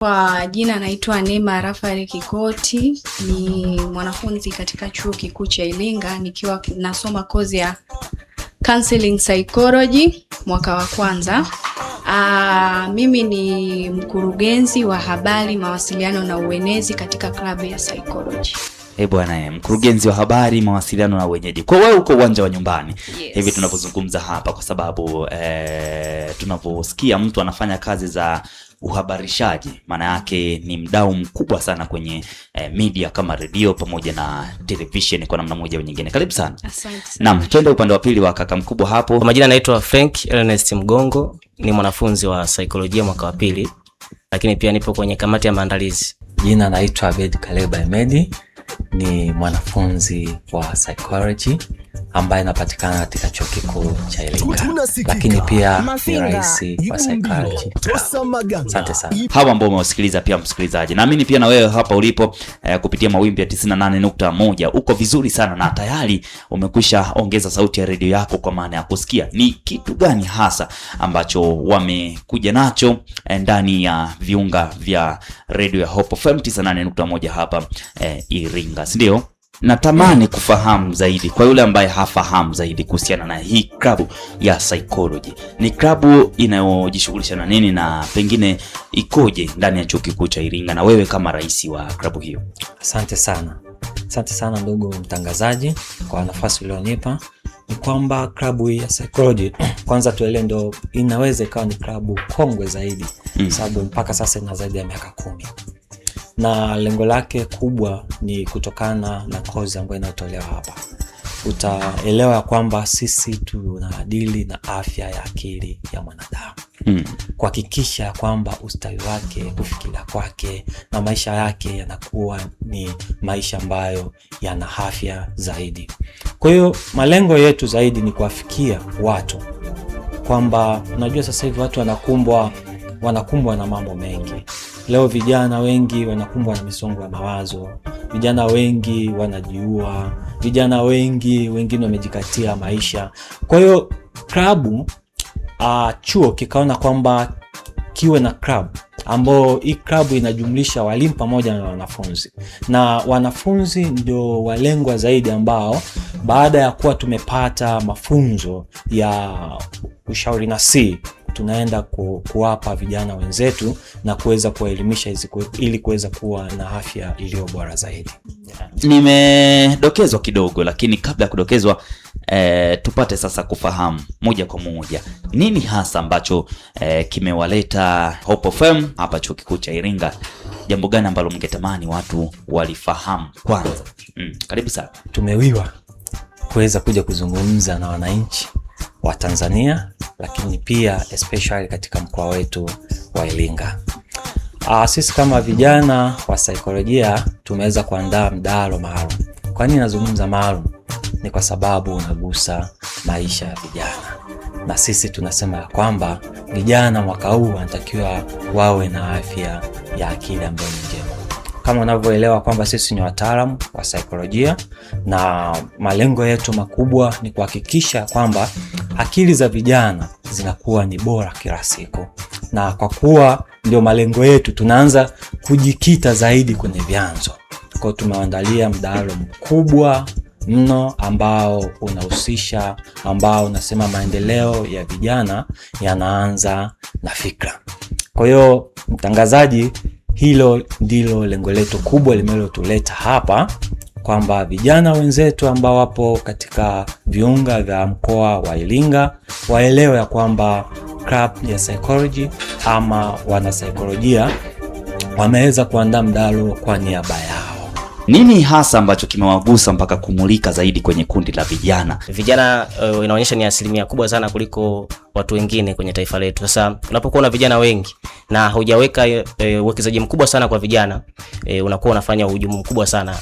Kwa jina naitwa Neema Rafael Kikoti, ni mwanafunzi katika Chuo Kikuu cha Iringa nikiwa nasoma kozi ya Counseling Psychology mwaka wa kwanza. Mimi ni mkurugenzi wa habari, mawasiliano na uenezi katika klabu ya Psychology. Bwana, mkurugenzi wa habari, mawasiliano na uenyeji. Kwa wewe uko uwanja wa nyumbani. Yes. Hivi tunapozungumza hapa kwa sababu tunaposikia mtu anafanya kazi za uhabarishaji, maana yake ni mdau mkubwa sana kwenye media kama radio pamoja na television kwa namna moja au nyingine. Karibu sana. Asante. Naam, twende upande wa pili wa kaka mkubwa hapo. Kwa majina naitwa Frank Ernest Mgongo, ni mwanafunzi wa saikolojia mwaka wa pili, lakini pia nipo kwenye kamati ya maandalizi. Jina naitwa Abed Kaleba Emedi, ni mwanafunzi wa psychology ambaye anapatikana katika Chuo Kikuu cha Iringa, lakini pia ni rais wa psychology. Asante sana. Hawa ambao umewasikiliza pia msikilizaji, naamini pia na wewe hapa ulipo kupitia mawimbi ya 98.1 uko vizuri sana na tayari umekwisha ongeza sauti ya redio yako kwa maana ya kusikia ni kitu gani hasa ambacho wamekuja nacho ndani ya viunga vya redio ya Hope FM 98.1 hapa Iringa, ndio? Natamani kufahamu zaidi kwa yule ambaye hafahamu zaidi kuhusiana na hii klabu ya Psychology. Ni klabu inayojishughulisha na nini na pengine ikoje ndani ya Chuo Kikuu cha Iringa na wewe kama rais wa klabu hiyo? Asante sana ndugu mtangazaji kwa nafasi ulionipa. Ni kwamba klabu ya Psychology kwanza tuelewe ndio inaweza ikawa ni klabu kongwe zaidi, sababu mpaka sasa ina zaidi ya miaka 10. Na lengo lake kubwa ni kutokana na kozi ambayo inatolewa hapa. Utaelewa kwamba sisi tunadili na afya ya akili ya mwanadamu. Kuhakikisha kwamba ustawi wake, kufikiria kwake na maisha yake yanakuwa ni maisha ambayo yana afya zaidi. Kwa hiyo malengo yetu zaidi ni kuwafikia watu kwamba unajua sasa hivi watu wanakumbwa na mambo mengi. Leo vijana wengi wanakumbwa na misongo ya mawazo, vijana wengi wanajiua, vijana wengine wamejikatia maisha. Kwa hiyo klabu chuo kikaona kwamba kiwe na klabu ambao hii klabu inajumlisha walimu pamoja na wanafunzi. Na wanafunzi ndio walengwa zaidi ambao baada ya kuwa tumepata mafunzo ya ushauri nasihi tunaenda kuwapa vijana wenzetu na kuweza kuwaelimisha ili kuweza kuwa na afya iliyo bora zaidi. Nimedokezwa kidogo, lakini kabla ya kudokezwa tupate sasa kufahamu moja kwa moja nini hasa ambacho kimewaleta Hope FM hapa Chuo Kikuu cha Iringa. Jambo gani ambalo mngetamani watu walifahamu kwanza? Karibu sana. Tumewiwa kuweza kuja kuzungumza na wananchi wa Tanzania, lakini pia especially katika mkoa wetu wa Iringa. Sisi kama vijana wa saikolojia tumeweza kuandaa mdahalo maalum. Kwa nini nazungumza maalum? Ni kwa sababu unagusa maisha ya vijana. Na sisi tunasema kwamba vijana mwaka huu wanatakiwa wawe na afya ya akili ambayo ni njema. Kama unavyoelewa kwamba sisi ni wataalamu wa saikolojia na malengo yetu makubwa ni kuhakikisha kwamba akili za vijana zinakuwa ni bora kila siku. Na kwa kuwa ndio malengo yetu, tunaanza kujikita zaidi kwenye vyanzo. Kwa hiyo tumeandalia mdahalo mkubwa mno ambao unahusisha, ambao unasema maendeleo ya vijana yanaanza na fikra. Kwa hiyo mtangazaji, hilo ndilo lengo letu kubwa limelotuleta hapa, kwamba vijana wenzetu ambao wapo katika viunga vya mkoa wa Iringa waelewe ya kwamba club ya Psychology ama wana saikolojia wameweza kuandaa mdahalo kwa niaba yao. Nini hasa ambacho kimewagusa mpaka kumulika zaidi kwenye kundi la vijana? Vijana inaonyesha ni asilimia kubwa sana kuliko watu wengine kwenye taifa letu. Sasa unapokuwa na vijana wengi na hujaweka uwekezaji mkubwa sana kwa vijana, unakuwa unafanya uhujumu mkubwa sana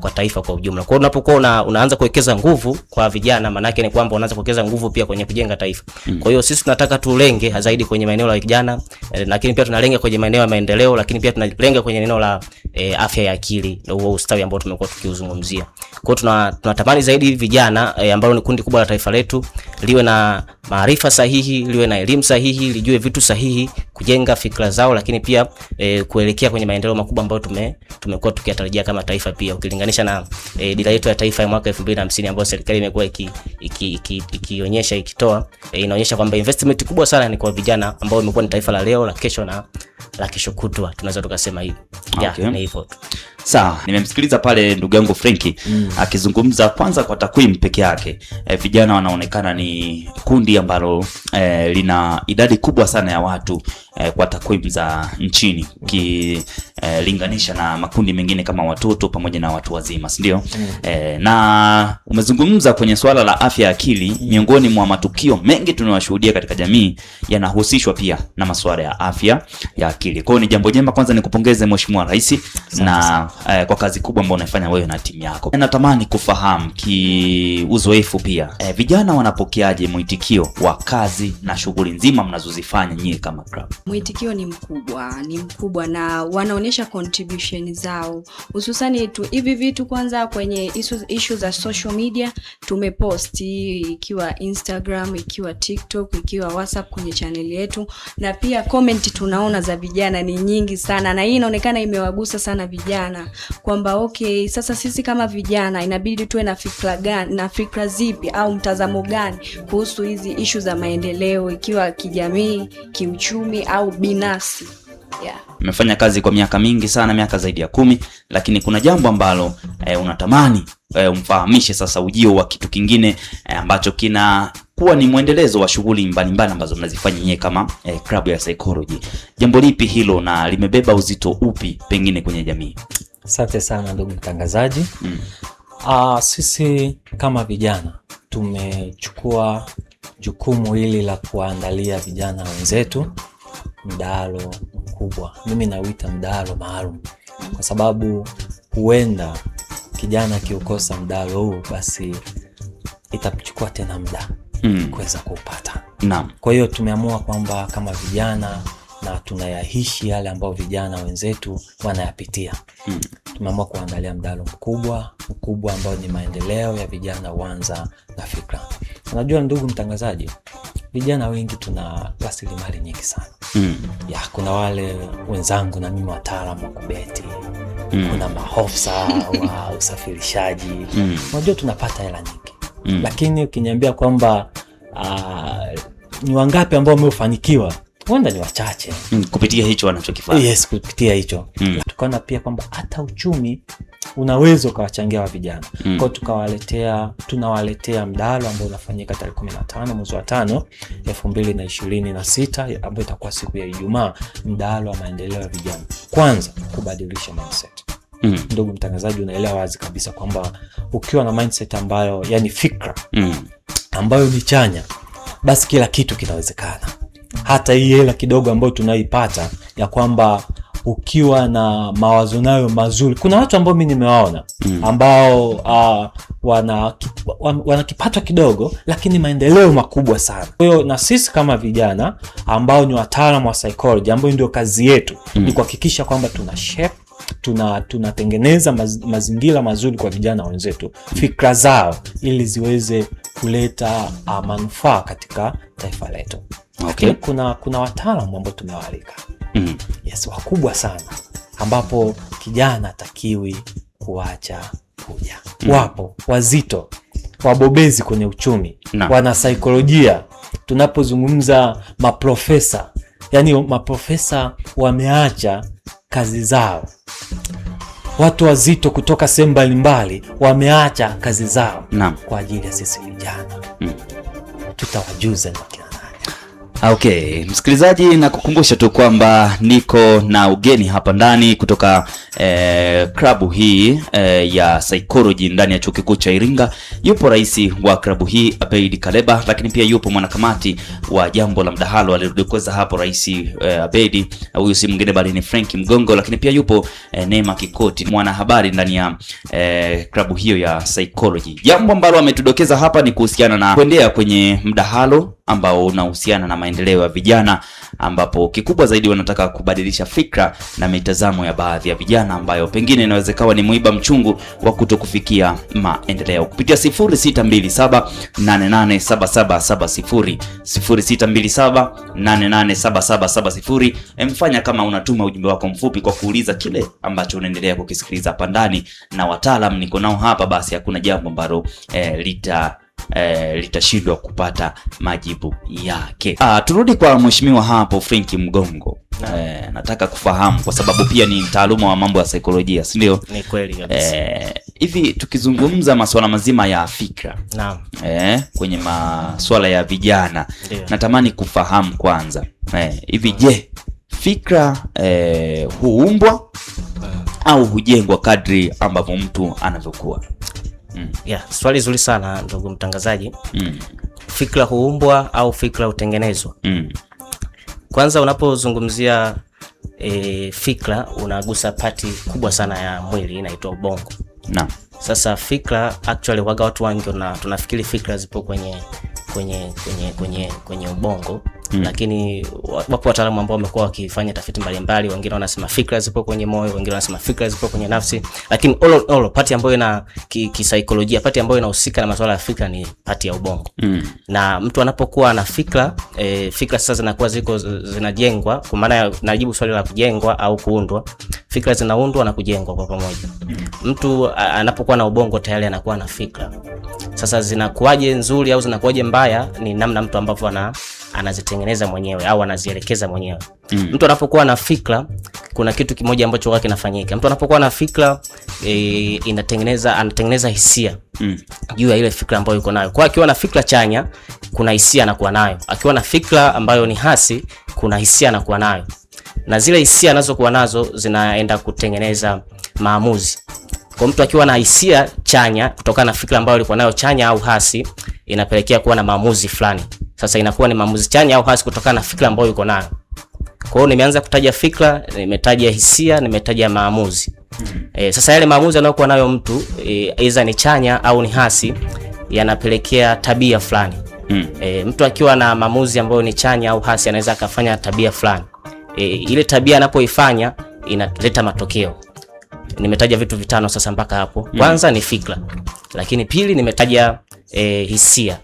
kwa taifa kwa ujumla. Kwa hiyo unapokuwa unaanza kuwekeza nguvu kwa vijana, maana yake ni kwamba unaanza kuwekeza nguvu pia kwenye kujenga taifa. Kwa hiyo sisi tunataka tulenge zaidi kwenye maeneo la vijana, lakini pia tunalenga kwenye maeneo ya maendeleo, lakini pia tunalenga kwenye eneo la afya ya akili na huo ustawi ambao tumekuwa tukiuzungumzia. Kwa hiyo tunatamani zaidi vijana ambao ni kundi kubwa la taifa letu liwe na maarifa sahihi, liwe na elimu sahihi, lijue vitu sahihi, kujenga fikra zao, lakini pia kuelekea kwenye maendeleo makubwa ambayo tumekuwa tukiyatarajia kama taifa, pia ukilinganisha na dira yetu ya taifa ya mwaka 2050 ambayo serikali imekuwa ikionyesha ikitoa, inaonyesha kwamba investment kubwa sana ni kwa vijana ambao wamekuwa ni taifa la leo, la kesho na la kesho kutwa, tunaweza tukasema hivi. Okay. Ni hivyo. Sawa, nimemsikiliza pale ndugu yangu Frankie akizungumza. Kwanza kwa takwimu peke yake, vijana wanaonekana ni kundi ambalo lina idadi kubwa sana ya watu kwa takwimu za nchini, ukilinganisha na makundi mengine kama watoto pamoja na watu wazima, si ndio? Na umezungumza kwenye swala la afya ya akili. Miongoni mwa matukio mengi tunayoshuhudia katika jamii yanahusishwa pia na masuala ya afya ya akili. Kwa hiyo ni jambo jema. Kwanza nikupongeze Mheshimiwa Rais na kwa kazi kubwa ambayo unaifanya wewe na timu yako. Natamani kufahamu kiuzoefu pia, vijana wanapokeaje mwitikio wa kazi na shughuli nzima mnazozifanya nyie kama club? Mwitikio ni mkubwa na wanaonyesha contribution zao, hususani hivi vitu. Kwanza kwenye issue za social media tumepost, ikiwa Instagram, ikiwa TikTok, ikiwa WhatsApp kwenye channel yetu, na pia comment tunaona za vijana ni nyingi sana, na hii inaonekana imewagusa sana vijana kwamba okay, sasa sisi kama vijana inabidi tuwe na fikra gani na fikra zipi au mtazamo gani kuhusu hizi issue za maendeleo, ikiwa kijamii, kiuchumi au binafsi. Umefanya kazi kwa miaka mingi sana, miaka zaidi ya 10, lakini kuna jambo ambalo unatamani umfahamishe sasa ujio wa kitu kingine ambacho kina kuwa ni mwendelezo wa shughuli mbalimbali ambazo mnazifanya nyewe kama club ya Psychology. Jambo lipi hilo na limebeba uzito upi pengine kwenye jamii? Asante sana ndugu mtangazaji. Sisi kama vijana tumechukua jukumu hili la kuandalia vijana wenzetu mdahalo mkubwa. Mimi nauita mdahalo maalum kwa sababu huenda kijana kiukosa mdahalo huu, basi itachukua tena muda kuweza kupata. Naam. Kwa hiyo tumeamua kwamba kama vijana na tunayahishi yale ambao vijana wenzetu wanayapitia, tumeamua kuandalia mdahalo mkubwa ambao ni maendeleo ya vijana uanza na fikra. Unajua ndugu mtangazaji, vijana wengi tuna rasilimali nyingi sana. Kuna wale wenzangu na mimi wataalamu wa kubeti, kuna maofisa wa usafirishaji. Unajua tunapata hela nyingi. Lakini ukiniambia kwamba ni wangapi ambao wamefanikiwa, huenda ni wachache kupitia hicho wanachokifanya. Yes, kupitia hicho. Tukaona pia kwamba hata uchumi unaweza ukawachangia wa vijana. Kwa tunawaletea mdahalo ambao unafanyika tarehe 15 mwezi wa 5 2026 ambao itakuwa siku ya Ijumaa, mdahalo wa maendeleo ya vijana. Kwanza kubadilisha mindset. Ndugu mtangazaji, unaelewa wazi kabisa kwamba ukiwa na mindset ambayo, yani fikra ambayo ni chanya, basi kila kitu kinawezekana. Hata hii hela kidogo ambayo tunaipata, ya kwamba ukiwa na mawazo nayo mazuri. Kuna watu ambao mimi nimewaona ambao wana kipato kidogo lakini maendeleo makubwa sana. Kwa hiyo na sisi kama vijana ambao ni wataalamu wa psychology, ambao ndio kazi yetu ni kuhakikisha kwamba tuna shape, tunatengeneza mazingira mazuri kwa vijana wenzetu, fikra zao, ili ziweze kuleta manufaa katika taifa letu. Okay. Kuna wataalamu ambao tumewaalika. Yes, wakubwa sana ambapo kijana hatakiwi kuacha kuja. Wapo wazito, wabobezi kwenye uchumi, wana saikolojia. Tunapozungumza maprofesa, yani maprofesa wameacha kazi zao. Watu wazito kutoka sehemu mbalimbali wameacha kazi zao kwa ajili ya sisi vijana. Tutawajuza ni kina nani. Okay, msikilizaji, na kukumbusha tu kwamba niko na ugeni hapa ndani kutoka klabu hii ya Psychology ndani ya Chuo Kikuu cha Iringa. Yupo rais wa klabu hii Abeid Kaleba, lakini pia yupo mwanakamati wa jambo la mdahalo aliyodokeza hapo rais Abeid. Huyu si mwingine bali ni Frank Mgongo, lakini pia yupo Neema Kikoti, mwanahabari ndani ya klabu hiyo ya Psychology. Jambo ambalo ametudokeza hapa ni kuhusiana na kuendea kwenye mdahalo ambao unahusiana na maendeleo ya vijana, ambapo kikubwa zaidi wanataka kubadilisha fikra na mitazamo ya baadhi ya vijana ambayo pengine inaweza kawa ni mwiba mchungu wa kutokufikia maendeleo. Kupitia 0627887770 0627887770, mfanya kama unatuma ujumbe wako mfupi kwa kuuliza kile ambacho unaendelea kukisikiliza hapa ndani, na wataalamu niko nao hapa, basi hakuna jambo ambalo litashindwa kupata majibu yake. Turudi kwa mheshimiwa hapo Frank Mgongo. Nataka kufahamu kwa sababu pia ni mtaaluma wa mambo ya saikolojia, si ndio? Ni kweli kabisa. Hivi tukizungumza masuala mazima ya fikra, naam, kwenye masuala ya vijana, Ndiyo. Natamani kufahamu kwanza, hivi je, fikra huumbwa au hujengwa kadri ambavyo mtu anavyokuwa? Swali zuri sana ndugu mtangazaji. Fikra huumbwa au fikra hutengenezwa? Kwanza unapozungumzia fikra unagusa pati kubwa sana ya mwili inaitwa ubongo. Naam. Sasa fikra actually waga watu wengi tunafikiri fikra zipo kwenye ubongo. Lakini wapo wataalamu ambao wamekuwa wakifanya tafiti mbalimbali, wengine wanasema fikra zipo kwenye moyo, wengine wanasema fikra zipo kwenye nafsi, lakini all pati ambayo ina kisaikolojia, pati ambayo inahusika na masuala ya fikra ni pati ya ubongo. Na mtu anapokuwa na fikra, fikra sasa zinakuwa zinajengwa, kwa maana najibu swali la kujengwa au kuundwa. Fikra zinaundwa na kujengwa kwa pamoja. Mtu anapokuwa na ubongo tayari anakuwa na fikra. Sasa zinakuwaje nzuri au zinakuwaje mbaya ni namna mtu ambavyo anazitengeneza mwenyewe au anazielekeza mwenyewe. Mtu anapokuwa na fikra, kuna kitu kimoja ambacho wake kinafanyika. Mtu anapokuwa na fikra, anatengeneza hisia juu ya ile fikra ambayo yuko nayo. Kwa akiwa na fikra chanya, kuna hisia anakuwa nayo. Akiwa na fikra ambayo ni hasi, kuna hisia anakuwa nayo. Na zile hisia anazokuwa nazo zinaenda kutengeneza maamuzi. Kwa mtu akiwa na hisia chanya kutokana na fikra ambayo alikuwa nayo chanya au hasi, inapelekea kuwa na maamuzi fulani. Sasa inakuwa ni maamuzi chanya au hasi kutokana na fikra ambayo yuko nayo. Kwa hiyo nimeanza kutaja fikra, nimetaja hisia, nimetaja maamuzi. Sasa yale maamuzi anayokuwa nayo mtu, aidha ni chanya au ni hasi, yanapelekea tabia fulani. Mtu akiwa na maamuzi ambayo ni chanya au hasi anaweza akafanya tabia fulani. Ile tabia anapoifanya inaleta matokeo. Nimetaja vitu vitano sasa mpaka hapo. Kwanza ni fikra. Lakini pili nimetaja hisia.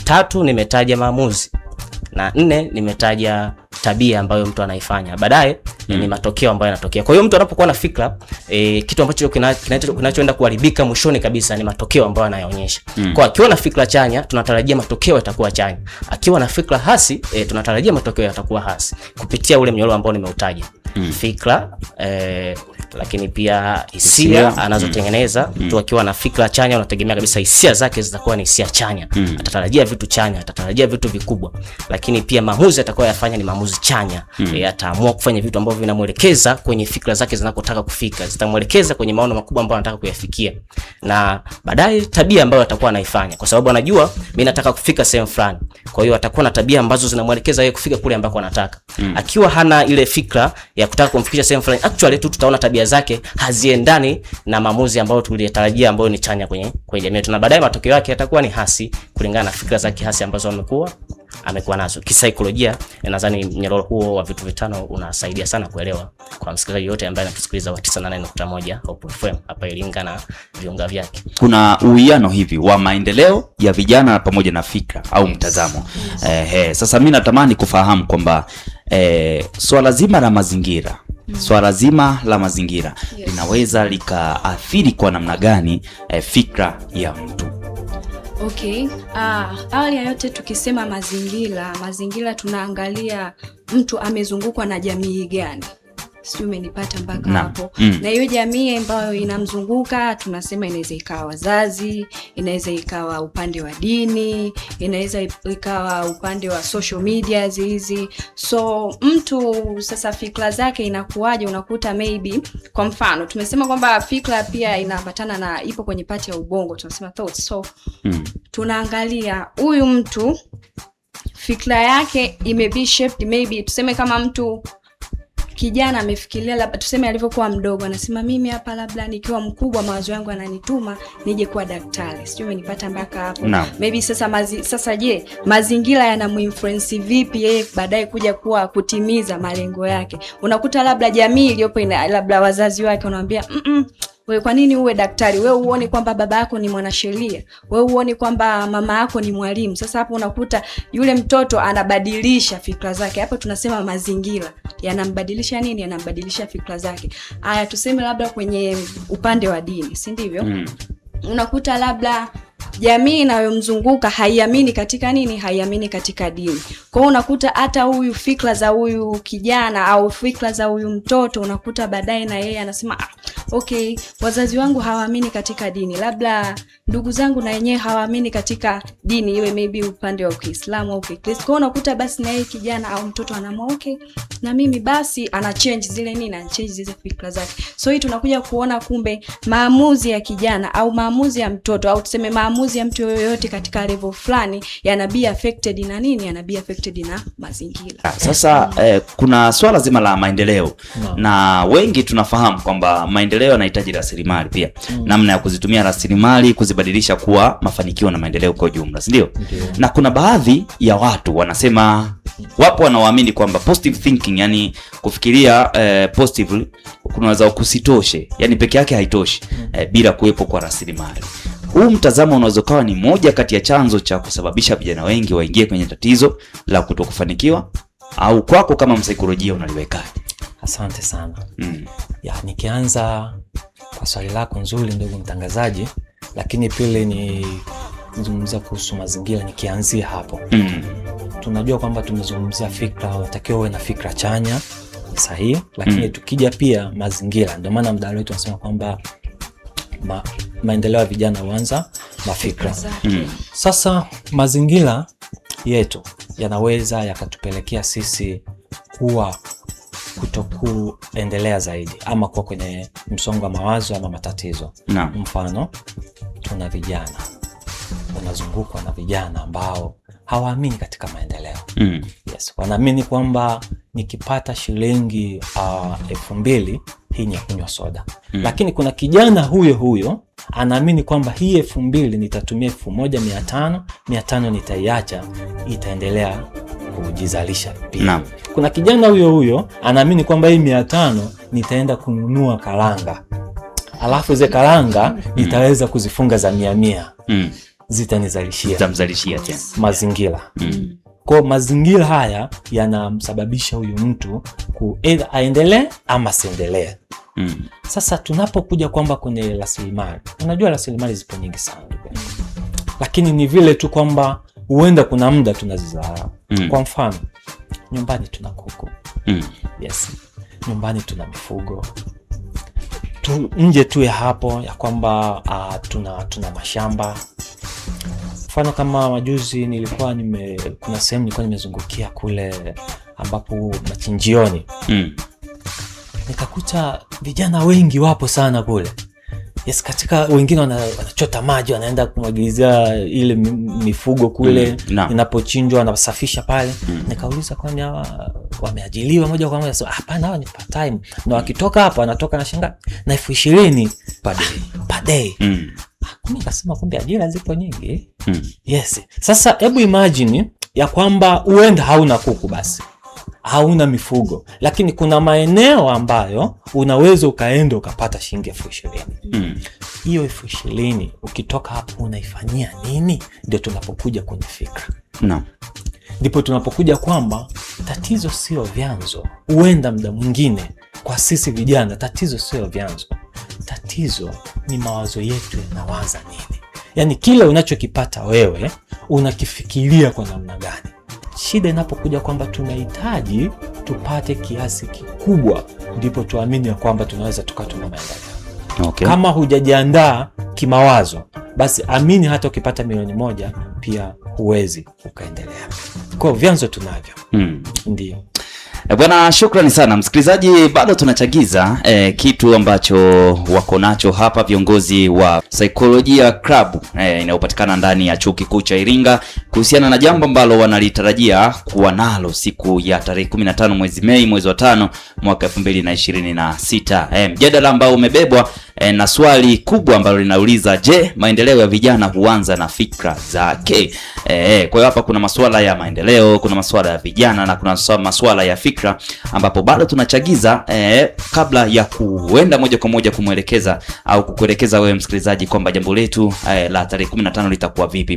Tatu nimetaja maamuzi. Na 4 nimetaja tabia ambayo mtu anaifanya. Baadaye ni matokeo ambayo yanatokea. Kwa hiyo mtu anapokuwa na fikra, kitu ambacho kinachoenda kuharibika mwishoni kabisa ni matokeo ambayo anayaonyesha. Kwa akiwa na fikra chanya, tunatarajia matokeo yatakuwa chanya. Akiwa na fikra hasi, tunatarajia matokeo yatakuwa hasi. Kupitia ule mnyororo ambao nimeutaja. Fikra, lakini pia hisia anazotengeneza. Mtu akiwa na fikra chanya unategemea kabisa hisia zake zitakuwa ni hisia chanya. Atatarajia vitu chanya, atatarajia vitu vikubwa. Lakini pia maamuzi atakayoyafanya ni maamuzi chanya. Ataamua kufanya vitu ambavyo vinamuelekeza kwenye fikra zake zinakotaka kufika. Zitamuelekeza kwenye maono makubwa ambayo anataka kuyafikia. Na baadaye tabia ambayo atakuwa anaifanya, kwa sababu anajua mimi nataka kufika sehemu fulani. Kwa hiyo atakuwa na tabia ambazo zinamuelekeza yeye kufika kule ambako anataka. Akiwa hana ile fikra ya kutaka kumfikisha sehemu fulani, actually tutaona tabia zake haziendani na maamuzi ambayo tuliyotarajia ambayo ni chanya kwenye jamii yetu, na baadaye matokeo yake yatakuwa ni hasi kulingana na fikra zake hasi ambazo amekuwa nazo. Kisaikolojia nadhani mnyororo huo wa vitu vitano unasaidia sana kuelewa kwa msikilizaji yote ambaye anatusikiliza wa 98.1 Hope FM hapa Iringa na viunga vyake. Kuna uwiano hivi wa maendeleo ya vijana pamoja na fikra au mtazamo. Sasa mimi natamani kufahamu kwamba swala zima la mazingira, linaweza likaathiri kwa namna gani fikra ya mtu? Okay. Awali ya yote tukisema mazingira tunaangalia mtu amezungukwa na jamii gani. Sio, umenipata mpaka hapo? Na hiyo jamii ambayo inamzunguka tunasema inaweza ikawa wazazi, inaweza ikawa upande wa dini, inaweza ikawa upande wa social media hizi. So mtu sasa fikra zake inakuwaje, unakuta maybe kwa mfano tumesema kwamba fikra pia inaambatana na ipo kwenye pati ya ubongo, tunasema thoughts. So tunaangalia huyu mtu fikra yake imebe shaped, maybe tuseme kama mtu kijana amefikiria labda tuseme alivyokuwa mdogo anasema mimi hapa labda nikiwa mkubwa mawazo yangu yananituma nije kuwa daktari. Sijui umenipata mpaka hapo. No. Maybe sasa je, mazingira yanamuinfluence vipi yeye baadaye kuja kuwa kutimiza malengo yake? Unakuta labda jamii iliyopo labda wazazi wake wanamwambia wewe kwa nini uwe daktari? Wewe uone kwamba baba yako ni mwanasheria. Wewe uone kwamba mama yako ni mwalimu. Sasa hapo unakuta yule mtoto anabadilisha fikra zake. Hapo tunasema mazingira yanambadilisha nini? Yanambadilisha fikra zake. Haya, tuseme labda kwenye upande wa dini, si ndivyo? Unakuta labda jamii inayomzunguka haiamini katika nini? Haiamini katika dini. Kwa hiyo unakuta hata huyu fikra za huyu kijana au fikra za huyu mtoto unakuta baadaye na yeye anasema okay, wazazi wangu hawaamini katika dini, labda ndugu zangu na wenyewe hawaamini katika dini, iwe maybe upande wa Kiislamu au Kikristo. Kwa hiyo unakuta basi na yeye kijana au mtoto anaamua okay, na mimi basi ana change zile nini, ana change zile fikra zake. So hii tunakuja kuona kumbe maamuzi ya kijana au maamuzi ya mtoto au tuseme maamuzi ya mtu yoyote katika level fulani yanabe affected na nini, yanabe affected na mazingira. Sasa kuna swala zima la maendeleo na wengi tunafahamu kwamba maendeleo yanahitaji rasilimali pia. Namna ya kuzitumia rasilimali kuzibadilisha kuwa mafanikio na maendeleo kwa ujumla, si ndio? Na kuna baadhi ya watu wanasema, wapo wanaoamini kwamba positive thinking, yani kufikiria positively kunaweza kusitoshe, yani peke yake haitoshi bila kuwepo kwa rasilimali. Huu mtazamo unaweza kuwa ni moja kati ya chanzo cha kusababisha vijana wengi waingie kwenye tatizo la kutokufanikiwa, au kwako kama msaikolojia unaliwekaje? Asante sana. Ya, nikianza kwa swali lako nzuri ndugu mtangazaji, lakini pili ni kuzungumzia kuhusu mazingira. Nikianzia hapo, tunajua kwamba tumezungumzia fikra, unatakiwa uwe na fikra chanya, sahihi, lakini tukija pia mazingira, ndio maana mdau wetu anasema kwamba maendeleo ya vijana huanza mafikra. Sasa mazingira yetu yanaweza yakatupelekea sisi kuwa kutokuendelea zaidi ama kuwa kwenye msongo wa mawazo ama matatizo. Mfano, tuna vijana, unazungukwa na vijana ambao hawaamini katika maendeleo. Yes, wanaamini kwamba nikipata shilingi 2,000 hii ni kunywa soda. Lakini kuna kijana huyo anaamini kwamba hii 2,000 nitatumia 1,500, 500 nitaiacha, itaendelea kujizalisha pia. Kuna kijana huyo anaamini kwamba hii 500 nitaenda kununua karanga, alafu zile karanga nitaweza kuzifunga za 100, zitamzalishia tena mazingira. Kwa mazingira haya yanamsababisha huyu mtu either aendelee ama asiendelee. Sasa tunapokuja kwamba kwenye rasilimali, unajua rasilimali zipo nyingi sana, lakini ni vile tu kwamba huenda kuna muda tunazidharau. Kwa mfano, nyumbani tuna kuku. Yes. Nyumbani tuna mifugo. Nje tu ya hapo ya kwamba tuna mashamba. Mfano kama majuzi kuna sehemu nilikuwa nimezungukia kule ambapo machinjioni. Nikakuta vijana wengi wapo sana kule. Yes, katika wengine wanachota maji, wanaenda kumwagilizia ile mifugo kule inapochinjwa, wanasafisha pale. Nikauliza kwani hawa wameajiliwa moja kwa moja? Hapana, hawa ni part time. Na wakitoka hapa wanatoka na shilingi na 20,000 per day. Nikasema kumbe ajira zipo nyingi. Yes. Sasa hebu imagine ya kwamba uenda hauna kuku, basi hauna mifugo, lakini kuna maeneo ambayo unaweza ukaenda ukapata shilingi 20,000. Hiyo 20,000 ukitoka hapo unaifanyia nini? Ndio tunapokuja kwenye fikra. Ndipo tunapokuja kwamba tatizo sio vyanzo. Uenda muda mwingine kwa sisi vijana tatizo sio vyanzo. Tatizo ni mawazo yetu yanawaza nini. Yaani kile unachokipata wewe unakifikiria kwa namna gani. Shida inapokuja kwamba tunahitaji tupate kiasi kikubwa, ndipo tuamini ya kwamba tunaweza tukatuna maendeleo. Kama hujajiandaa kimawazo, basi amini hata ukipata 1,000,000 pia huwezi ukaendelea. Kwa vyanzo tunavyo. Ndio. Bwana, shukrani sana msikilizaji, bado tunachagiza kitu ambacho wako nacho hapa viongozi wa Saikolojia Club inayopatikana ndani ya Chuo Kikuu cha Iringa kuhusiana na jambo ambalo wanalitarajia kuwa nalo siku ya tarehe 15 mwezi Mei, mwezi wa 5 mwaka 2026. Mjadala ambao umebebwa na swali kubwa ambalo linauliza, je, maendeleo ya vijana huanza na fikra zake? Kwa hiyo hapa kuna masuala ya maendeleo, kuna masuala ya vijana na kuna masuala ya fikra, ambapo bado tunachagiza kabla ya kuenda moja kwa moja kumwelekeza au kukuelekeza wewe msikilizaji kwamba jambo letu la tarehe 15 litakuwa vipi.